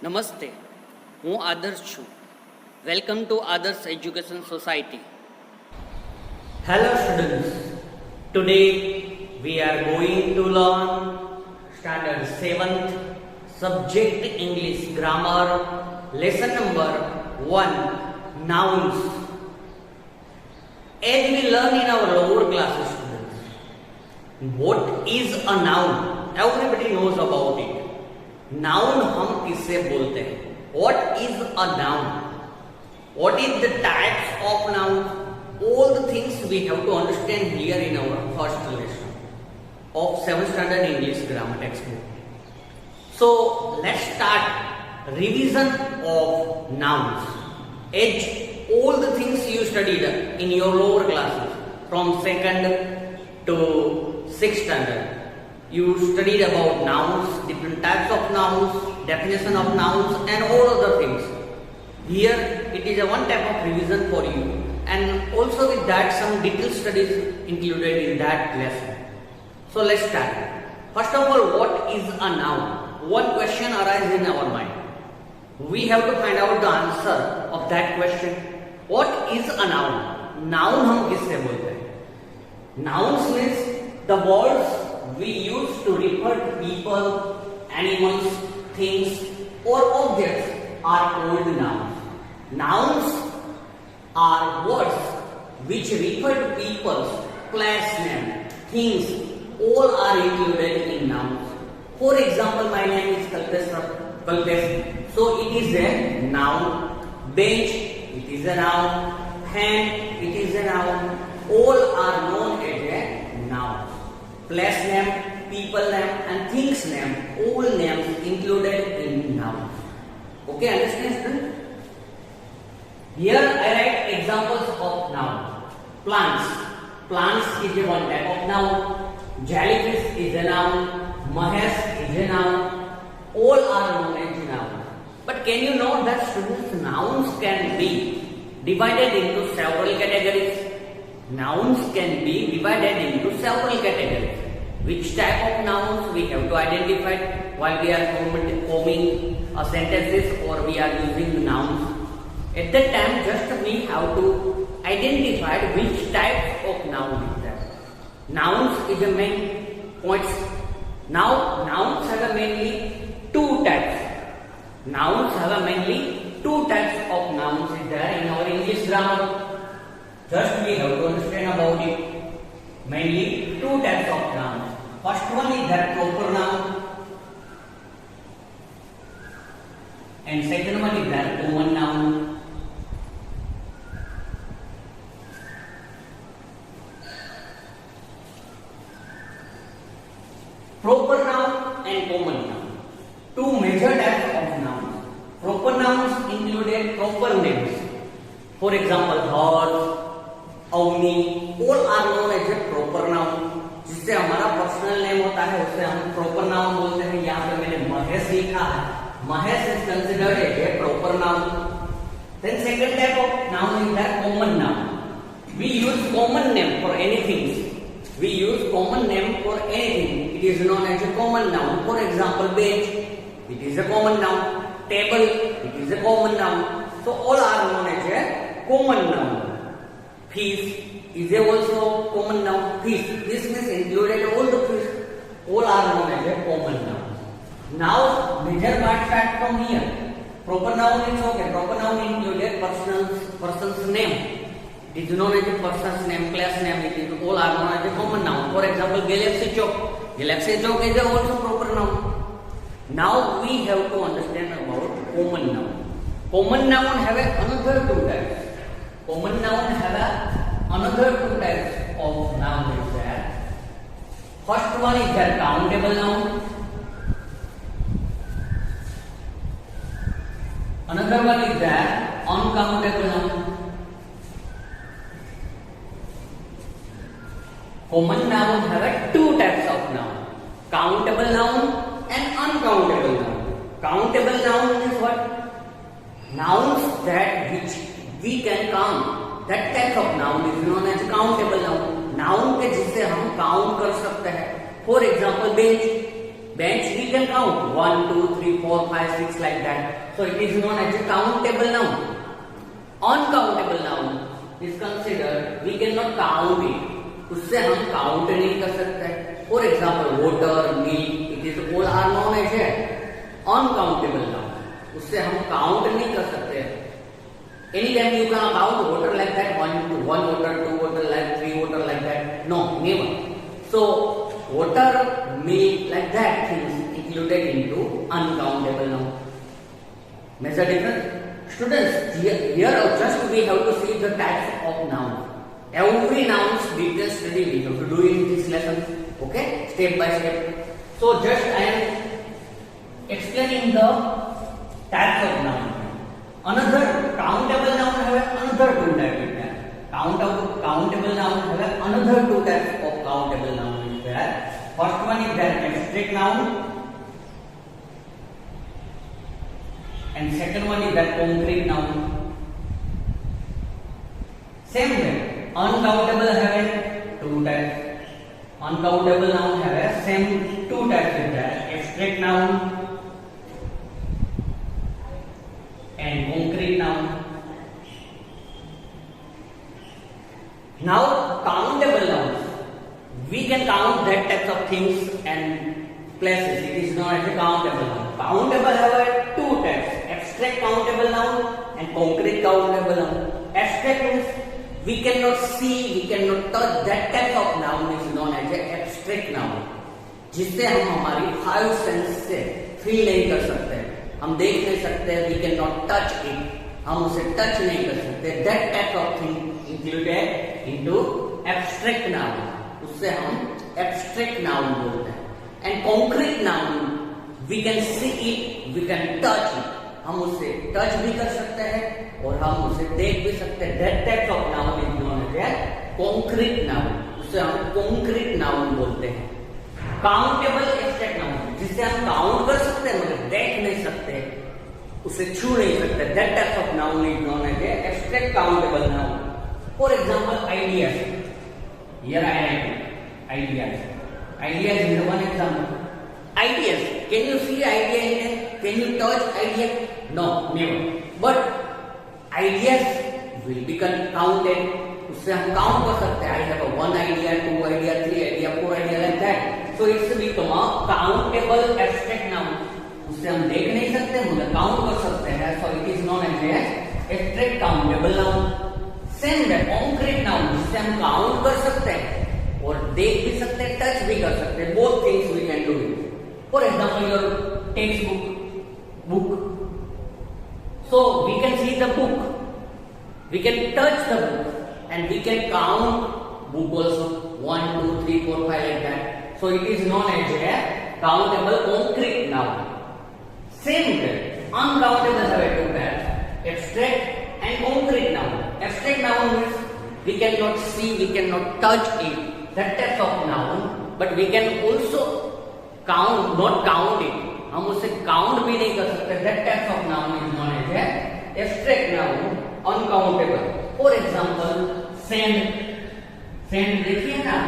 નમસ્તે, હું આદર્શ છું. વેલકમ ટુ આદર્શ education society. Hello students, today we are going to learn standard 7th subject English grammar lesson number 1 nouns. As we learn in our lower classes students, what is a noun? Everybody knows about it. Noun हम किससे बोलते हैं? What is a noun? What is the types of noun? All the things we have to understand here in our first lesson of 7th standard English grammar textbook. So let's start revision of nouns. As all the things you studied in your lower classes from 2nd to 6th standard, you studied about nouns, different types of nouns, definition of nouns and all other things. Here it is a one type of revision for you, and also with that some detailed studies included in that lesson. So let's start. First of all, what is a noun? One question arises in our mind. We have to find out the answer of that question. What is a noun? Noun हम किससे बोलते हैं? Nouns means the words we use to refer to people, animals, things or objects are called nouns. Nouns are words which refer to people's, place name, things, all are included in nouns. For example, my name is Kalpesh, so it is a noun. Bench, it is a noun. Hand, it is a noun. All are known as a noun. Place name, people name and things name, all names included in nouns. Okay, understand student? Here I write examples of noun. Plants. Plants is a one type of noun. Jellyfish is a noun. Mahesh is a noun. All are known as noun. But can you know that students, nouns can be divided into several categories? Nouns can be divided into several categories. Which type of nouns we have to identify while we are forming sentences or we are using nouns. At that time, just we have to identify which type of noun is that. Nouns is the main points. Now, nouns have mainly two types. Nouns have mainly two types of nouns is there in our English grammar. Just we have to understand about it. Mainly two types of nouns. First one is that proper noun, and second one is that common noun. Proper noun and common noun. Two major types of nouns. Proper nouns included proper names. For example, horse, Avni, all are known as a proper noun. जिससे हमारा personal name होता है उससे हम proper noun बोलते हैं. यहाँ पे मैंने महेश लिखा है. Mahesh is considered as a proper noun. Then second type of noun is that common noun. We use common name for anything. We use common name for anything. It is known as a common noun. For example bench, it is a common noun. Table, it is a common noun. So all are known as a common noun. Fish is also common noun. Fish. This means included all the fish. All are known as a common noun. Now major part start from here. Proper noun is okay. Proper noun included person's name. It is known as a person's name, place name. It is all are known as a common noun. For example, Galaxy Chowk. Galaxy Chowk is also proper noun. Now we have to understand about common noun. Common noun have another two types. Common noun have another two types of noun is there. First one is the countable noun. Another one is the uncountable noun. Common noun have two types of noun. Countable noun and uncountable noun. Countable noun is what? Nouns that which we can count. That type of noun is known as countable noun. Noun के जिससे हम count कर सकते हैं. For example, bench. bench we can count 1, 2, 3, 4, 5, 6 like that. So it is known as a countable noun. Uncountable noun is considered we cannot count it. उससे हम count नहीं कर सकते. For example water, milk, it is all are known as a uncountable noun. उससे हम count नहीं कर सकते. Any time you can count water like that, one water, two water, like three water like that. No, never. So water, milk, like that things included into uncountable noun. Major difference, students. Here just we have to see the types of noun. Every noun's detail study we have to do in this lesson. Okay, step by step. So just I am explaining the types of noun. Another countable noun have another two types. Countable noun have another two types of countable noun. First one is that abstract noun, and second one is that concrete noun. Same way, uncountable have two types. Uncountable noun have same two types is that abstract noun and concrete noun. Now countable nouns. We can count that types of things and places. It is known as a countable noun. Countable have two types: abstract countable noun and concrete countable noun. Abstract means we cannot see, we cannot touch. That type of noun is known as a abstract noun. जिससे हम हमारी five sense से feel नहीं कर सकते. हम देख नहीं सकते. We cannot touch it. हम उसे टच नहीं कर सकते. That type of thing included into abstract noun. उससे हम एब्स्ट्रैक्ट नाउन बोलते हैं. And concrete noun we can see it, we can touch it. हम उसे टच भी कर सकते हैं और हम उसे देख भी सकते हैं. That type of noun is known as concrete noun. उससे हम कॉन्क्रीट नाउन बोलते हैं. काउंटेबल एब्स्ट्रैक्ट नाउन जिससे हम काउंट कर सकते हैं मगर देख नहीं सकते, उसे छू नहीं सकते. That type of noun is known as abstract countable noun. For example ideas. Here I am. Ideas. Ideas is one example. Ideas. Can you see idea in it? Can you touch idea? No, never. But ideas will be counted. उससे हम count कर सकते हैं. I have a 1 idea, 2 idea, 3 idea, 4 idea like that. So it's become a countable abstract noun. उससे हम देख नहीं सकते मगर काउंट कर सकते हैं. So it is known as abstract countable noun. Same है कॉन्क्रीट नाउन जिससे हम काउंट कर सकते हैं और देख भी सकते हैं, टच भी कर सकते हैं. Both things we can do it. For example your text book. So we can see the book, we can touch the book and we can count book also 1, 2, 3, 4, 5 like that. So it is known as a countable concrete noun. Same way, uncountable have two types: abstract and concrete noun. Abstract noun means we cannot see, we cannot touch it. That type of noun. But we can also count, not count it. हम उसे count भी नहीं कर सकते. That type of noun is known as abstract noun, uncountable. For example, sand. Sand देखिए ना.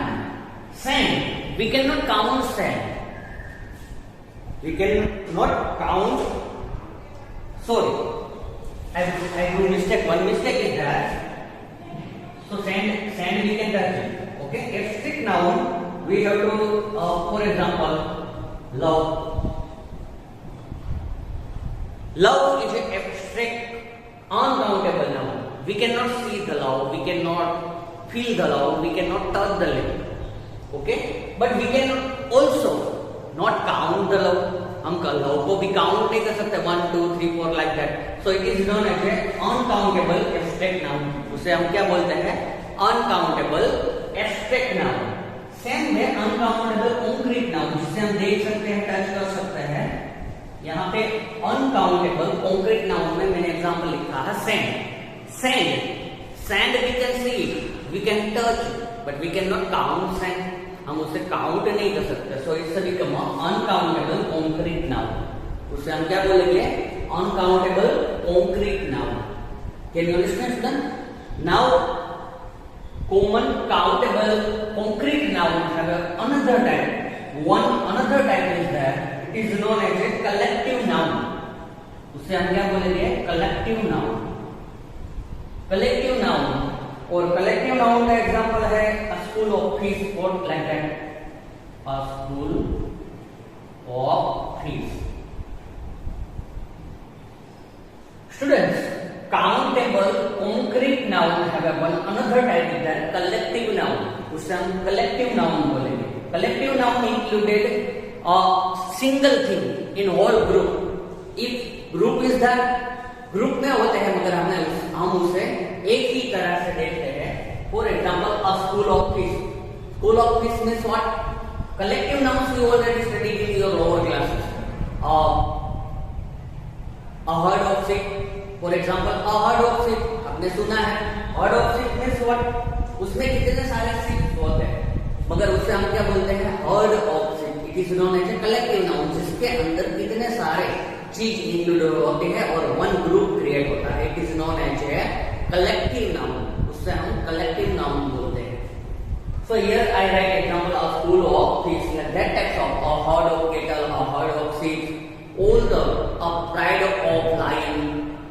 Sand. We cannot count sand. We cannot count. Sorry. I do mistake. One mistake is that. So sand we can touch it. Okay. Abstract noun we have to. For example, love. Love is an abstract, uncountable noun. We cannot see the love. We cannot feel the love. We cannot touch the love. Okay. But we can also not count the love. हम love को भी count नहीं कर सकते. 1, 2, 3, 4 like that. So it is known as uncountable abstract noun. उसे हम क्या बोलते हैं? Uncountable abstract noun. सेम है अनकाउंटेबल कॉन्क्रीट नाउन जिसे हम देख सकते हैं, टच कर सकते हैं. यहाँ पे अनकाउंटेबल कॉन्क्रीट नाउन में मैंने एग्जांपल लिखा है sand. Sand we can see, we can touch, but we can not count sand. हम उसे काउंट नहीं कर सकते. So it's become uncountable concrete noun. उसे हम क्या बोलेंगे? Uncountable concrete noun. Can you understand? Now common countable concrete noun have another type. one another type is there. It is known as a collective noun. उसे हम क्या बोलेंगे? Collective noun. Collective noun और collective noun का example है a school of fish or like that. A school of fish. Students, countable concrete noun have a one another type is that collective noun. उसे हम collective noun बोलेंगे. Collective noun included a single thing in whole group. If group is that group में होते हैं मगर हम उसे एक ही तरह से देखते हैं. For example, a school of fish. School of fish means what? Collective nouns you already studied in your lower classes. A herd of sheep. For example, a herd of sheep. आपने सुना है. Herd of sheep means what? उसमें कितने सारे sheep होते हैं मगर उसे हम क्या बोलते हैं? Herd of sheep. It is known as a collective noun जिसके अंदर कितने सारे चीज इंक्लूड होते हैं और वन ग्रुप क्रिएट होता है. It is known as a collective noun. उससे हम collective noun बोलते हैं. So here I write example of school of fish like that types of a herd of cattle, a herd of sheep, all the a pride of lion,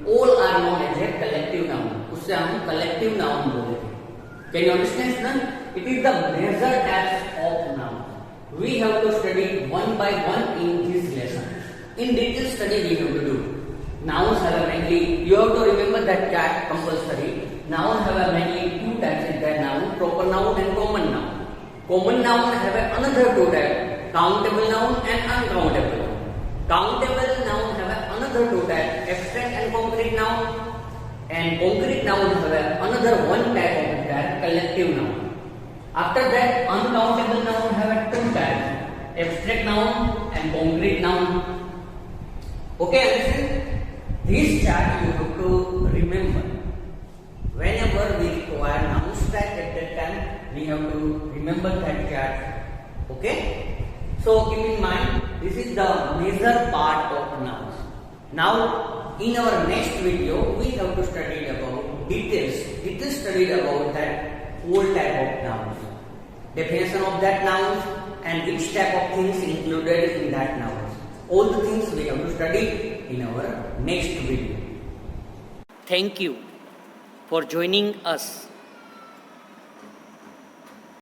all are known as a collective noun. उससे हम collective noun बोलते हैं. Can you understand, son? It is the major types of noun. We have to study one by one in this lesson. In detail study we have to do. Nouns have a mainly, you have to remember that cat compulsory. Nouns have a mainly two types in their noun, proper noun and common noun. Common noun have a another two types, countable noun and uncountable noun. Countable noun have a another two types, abstract and concrete noun. And concrete noun have a another one type of that, collective noun. After that, uncountable noun have a two types, abstract noun and concrete noun. Okay, listen. This chart you have to remember. Whenever we require nouns type at that time, we have to remember that chart. Okay? So keep in mind, this is the major part of nouns. Now, in our next video, we have to study about details studied about that whole type of nouns. Definition of that nouns and which type of things included in that nouns. All the things we have to study in our next video. Thank you for joining us